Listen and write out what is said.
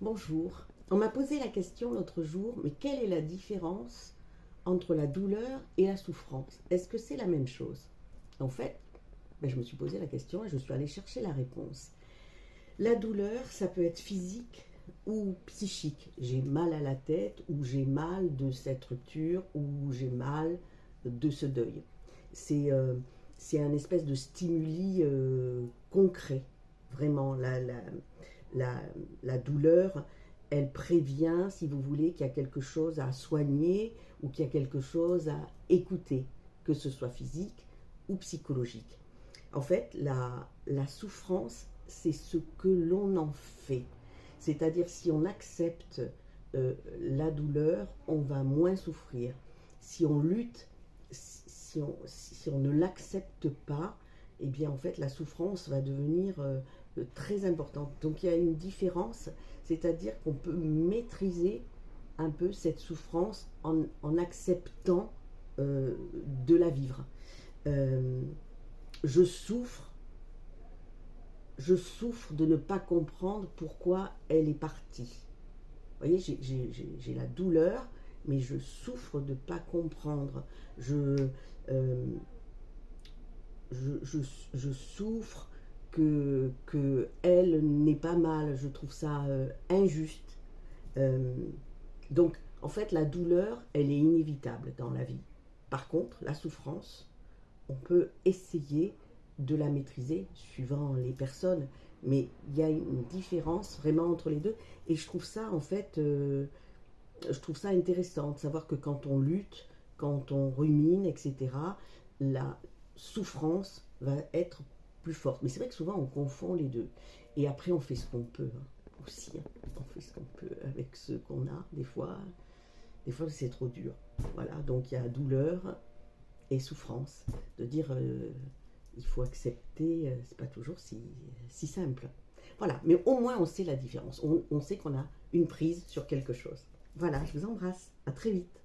Bonjour. On m'a posé la question l'autre jour, mais quelle est la différence entre la douleur et la souffrance? Est-ce que c'est la même chose? En fait, je me suis posé la question et je suis allée chercher la réponse. La douleur, ça peut être physique ou psychique. J'ai mal à la tête, ou j'ai mal de cette rupture, ou j'ai mal de ce deuil. C'est c'est un espèce de stimuli concret. Vraiment, la, la douleur, elle prévient, si vous voulez, qu'il y a quelque chose à soigner ou qu'il y a quelque chose à écouter, que ce soit physique ou psychologique. En fait, la souffrance, c'est ce que l'on en fait. C'est-à-dire, si on accepte la douleur, on va moins souffrir. Si on lutte, si on ne l'accepte pas, eh bien, en fait, la souffrance va devenir très importante. Donc, il y a une différence, c'est-à-dire qu'on peut maîtriser un peu cette souffrance en acceptant de la vivre. Euh, je souffre, je souffre de ne pas comprendre pourquoi elle est partie. Vous voyez, j'ai la douleur, mais je souffre de ne pas comprendre. Euh, je souffre que elle n'est pas mal. Je trouve ça injuste. Euh, donc, en fait, la douleur, elle est inévitable dans la vie. Par contre, la souffrance, on peut essayer de la maîtriser suivant les personnes, mais il y a une différence vraiment entre les deux. Et je trouve ça, en fait, je trouve ça intéressant de savoir que quand on lutte, quand on rumine, etc., la souffrance va être plus forte. Mais c'est vrai que souvent on confond les deux. Et après on fait ce qu'on peut aussi. On fait ce qu'on peut avec ce qu'on a. Des fois c'est trop dur. Voilà, donc il y a douleur et souffrance. De dire il faut accepter, c'est pas toujours si simple. Voilà, mais au moins on sait la différence. On sait qu'on a une prise sur quelque chose. Voilà, je vous embrasse. À très vite.